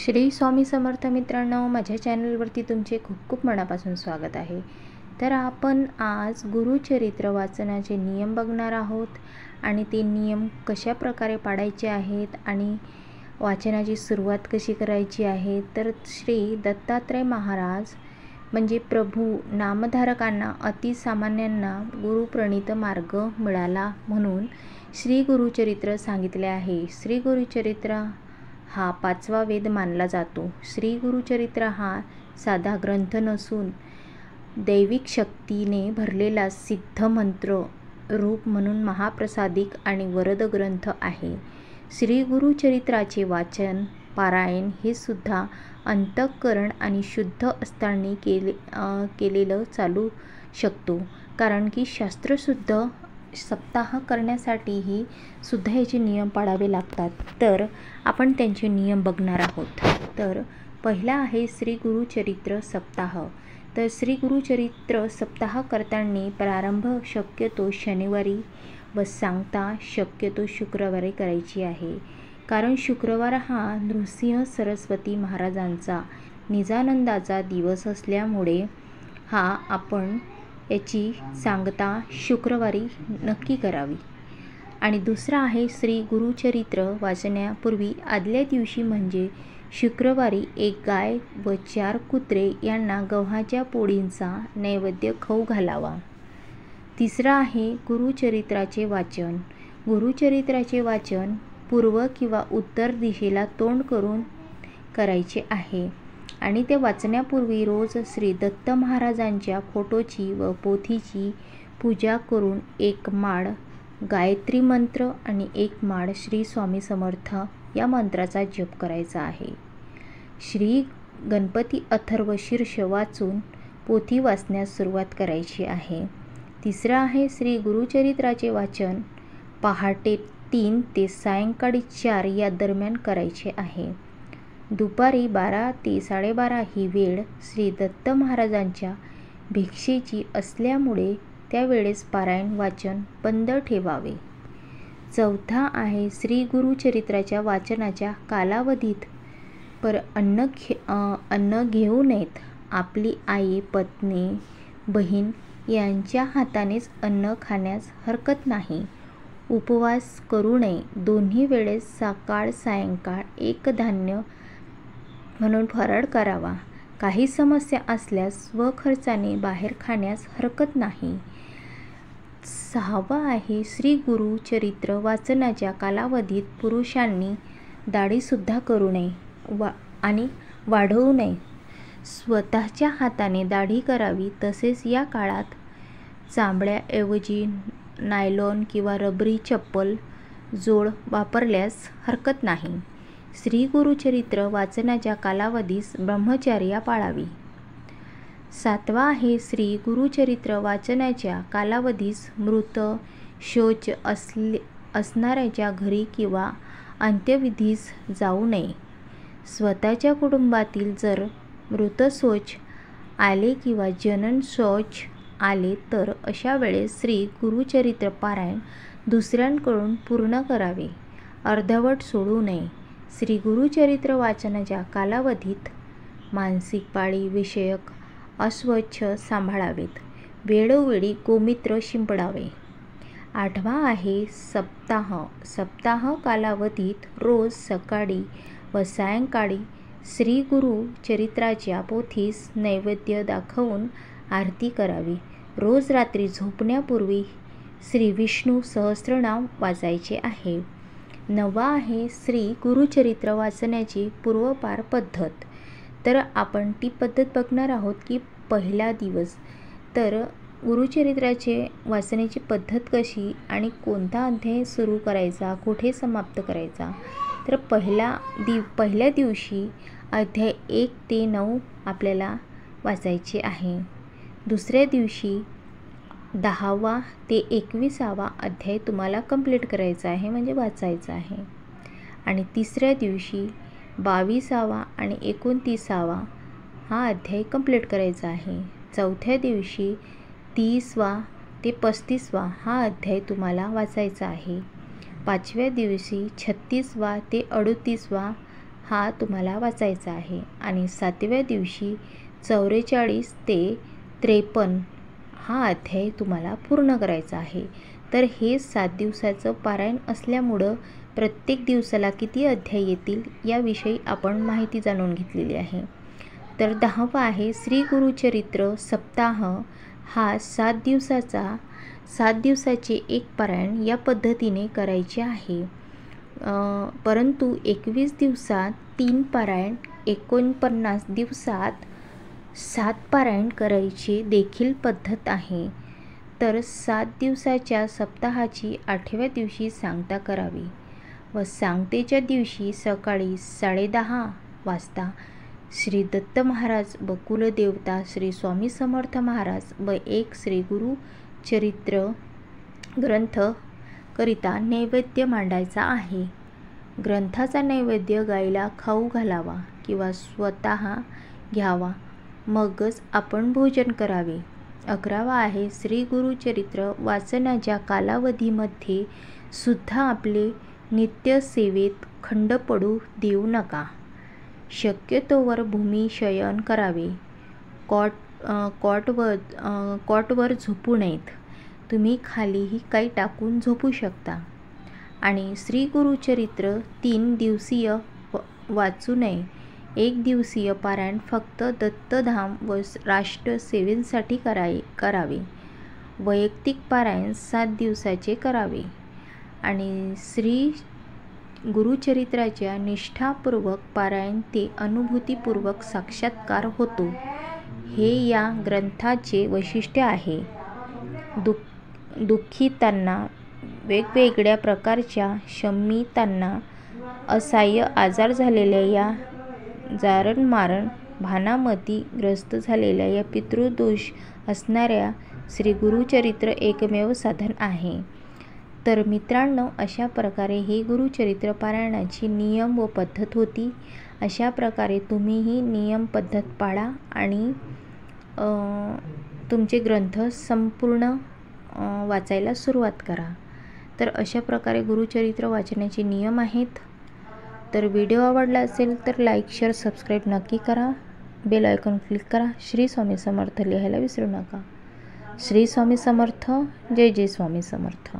श्री स्वामी समर्थ मित्रांनो, माझ्या चॅनलवरती तुमचे खूप खूप मनापासून स्वागत आहे। तर आपण आज गुरुचरित्र वाचनाचे नियम बघणार आहोत आणि ते नियम कशा प्रकारे पाडायचे आहेत आणि वाचनाची सुरुवात कशी करायची आहे। तर श्री दत्तात्रय महाराज म्हणजे प्रभू नामधारकांना अतिसामान्यांना गुरुप्रणीत मार्ग मिळाला म्हणून श्री गुरुचरित्र सांगितले आहे। श्री गुरुचरित्र हा 5वा वेद मानला जातो। श्री गुरुचरित्र हा साधा ग्रंथ नसून दैविक शक्तीने भरलेला सिद्ध मंत्र रूप म्हणून महाप्रसादिक आणि वरद ग्रंथ आहे। श्री गुरुचरित्राचे वाचन पारायण हे सुद्धा अंतःकरण आणि शुद्ध असताना केलेलं चालू शकतो, कारण की शास्त्रशुद्ध सप्ताह करण्यासाठीही सुद्धा याचे नियम पाळावे लागतात। तर आपण त्यांचे नियम बघणार आहोत। तर पहिला आहे श्री गुरुचरित्र सप्ताह। तर श्री गुरुचरित्र सप्ताह करताना प्रारंभ शक्यतो शनिवारी व सांगता शक्यतो शुक्रवारी करायची आहे, कारण शुक्रवार हा नृसिंह सरस्वती महाराजांचा निजानंदाचा दिवस असल्यामुळे आपण याची सांगता शुक्रवारी नक्की करावी। आणि दुसरा आहे श्री गुरुचरित्र वाचण्यापूर्वी आदल्या दिवशी म्हणजे शुक्रवारी एक गाय व 4 कुत्रे यांना गव्हाच्या पोळींचा नैवेद्य खाऊ घालावा। तिसरा आहे गुरुचरित्राचे वाचन। गुरुचरित्राचे वाचन पूर्व किंवा उत्तर दिशेला तोंड करून करायचे आहे आणि ते वाचण्यापूर्वी रोज श्री दत्त महाराजांच्या फोटोची व पोथीची पूजा करून एक माळ गायत्री मंत्र आणि एक माळ श्री स्वामी समर्थ या मंत्राचा जप करायचा आहे। श्री गणपती अथर्व शीर्ष वाचून पोथी वाचण्यास सुरुवात करायची आहे। तिसरा आहे श्री गुरुचरित्राचे वाचन पहाटे 3 ते सायंकाळी 4 या दरम्यान करायचे आहे। दुपारी 12 ते 12:30 ही वेळ श्री दत्त महाराजांच्या भिक्षेची असल्यामुळे त्यावेळेस पारायण वाचन बंद ठेवावे। चौथा आहे श्री गुरुचरित्राच्या वाचनाच्या कालावधीत अन्न घेऊ नयेत। आपली आई, पत्नी, बहीण यांच्या हातानेच अन्न खाण्यास हरकत नाही। उपवास करू नये। दोन्ही वेळेस सकाळ सायंकाळ एक धान्य म्हणून फराळ करावा। काही समस्या असल्यास स्वखर्चाने बाहेर खाण्यास हरकत नाही। 6वा आहे श्री गुरुचरित्र वाचनाच्या कालावधीत पुरुषांनी दाढीसुद्धा करू नये आणि वाढवू नये। स्वतःच्या हाताने दाढी करावी। तसेच या काळात चांबड्याऐवजी नायलॉन किंवा रबरी चप्पल जोड वापरल्यास हरकत नाही। श्री गुरुचरित्र वाचनाच्या कालावधीस ब्रह्मचर्य पाळावी। 7वा आहे श्री गुरुचरित्र वाचनाच्या कालावधीस मृत शौच असणाऱ्याच्या घरी किंवा अंत्यविधीस जाऊ नये। स्वतःच्या कुटुंबातील जर मृत शौच आले किंवा जनन शौच आले तर अशा वेळेस श्री गुरुचरित्र पारायण दुसऱ्यांकडून पूर्ण करावे, अर्धवट सोडू नये। श्री गुरुचरित्र वाचनाच्या कालावधीत मासिक पाळी विषयक अस्वच्छ सांभाळावेत। वेळोवेळी गोमूत्र शिंपडावे। 8वा आहे सप्ताह। सप्ताह कालावधीत रोज सकाळी व सायंकाळी श्री गुरुचरित्राच्या पोथीस नैवेद्य दाखवून आरती करावी। रोज रात्री झोपण्यापूर्वी श्री विष्णू सहस्त्रनाम वाचायचे आहे। 9वा आहे श्री गुरुचरित्र वाचण्याची पूर्वपार पद्धत। तर आपण ती पद्धत बघणार आहोत की पहिला दिवस। तर गुरुचरित्राचे वाचण्याची पद्धत कशी आणि कोणता अध्याय सुरू करायचा, कुठे समाप्त करायचा। तर पहिल्या दिवशी अध्याय 1 ते 9 आपल्याला वाचायचे आहे। दुसऱ्या दिवशी 10वा ते 21वा अध्याय तुम्हाला कंप्लीट करायचा आहे, म्हणजे वाचायचा आहे। आणि तिसऱ्या दिवशी 22वा आणि 29वा हा अध्याय कंप्लीट करायचा आहे। चौथ्या दिवशी 30वा ते 35वा हा अध्याय तुम्हाला वाचायचा आहे। 5व्या दिवशी 36वा ते 38वा हा तुम्हाला वाचायचा आहे आणि 7व्या दिवशी 44 ते 53 हा अध्याय तुम्हाला पूर्ण करायचा आहे। तर हे 7 दिवसाचं पारायण असल्यामुळं प्रत्येक दिवसाला किती अध्याय येतील याविषयी आपण माहिती जाणून घेतलेली आहे। तर 10वा आहे श्री गुरुचरित्र सप्ताह। हा 7 दिवसाचे एक पारायण या पद्धतीने करायचे आहे। परंतु 21 दिवसात 3 पारायण, 49 दिवसात 7 पारायण करायची देखील पद्धत आहे। तर 7 दिवसाच्या सप्ताहाची 8व्या दिवशी सांगता करावी व सांगतेच्या दिवशी सकाळी 10:30 वाजता श्री दत्त महाराज व कुलदेवता श्री स्वामी समर्थ महाराज व एक श्री गुरुचरित्र ग्रंथ करिता नैवेद्य मांडायचा आहे। ग्रंथाचा नैवेद्य गाईला खाऊ घालावा किंवा स्वतः घ्यावा, मगच आपण भोजन करावे। 11वा आहे श्री गुरुचरित्र वाचनाच्या कालावधीमध्ये सुद्धा आपले नित्यसेवेत खंड पडू देऊ नका। शक्यतोवर भूमिशयन करावे, कॉटवर झोपू नयेत। तुम्ही खालीही काही टाकून झोपू शकता। आणि श्री गुरुचरित्र 3 दिवसीय वाचू नये। 1 दिवसीय पारायण फक्त दत्तधाम व राष्ट्र सेवेसाठी करावे। वैयक्तिक पारायण 7 दिवसाचे करावे आणि श्री गुरुचरित्राच्या निष्ठापूर्वक पारायण ते अनुभूतीपूर्वक साक्षात्कार होतो, हे या ग्रंथाचे वैशिष्ट्य आहे। दुःखितांना, वेगवेगळ्या प्रकारच्या शमितांना, असह्य आजार झालेल्या या जारण-मारण भानामती ग्रस्त झालेल्या या पितृदोष असणाऱ्या श्री गुरुचरित्र एकमेव साधन आहे। तर मित्रांनो, अशा प्रकारे ही गुरुचरित्र पारायणाची नियम व पद्धत होती। अशा प्रकारे तुम्हीही नियम पद्धत पाळा आणि तुमचे ग्रंथ संपूर्ण वाचायला सुरुवात करा। तर अशा प्रकारे गुरुचरित्र वाचनाचे नियम आहेत। तर व्हिडिओ आवडला असेल तर लाईक, शेअर, सबस्क्राईब नक्की करा। बेल आयकॉन क्लिक करा। श्री स्वामी समर्थ लिहायला विसरू नका। श्री स्वामी समर्थ। जय जय स्वामी समर्थ।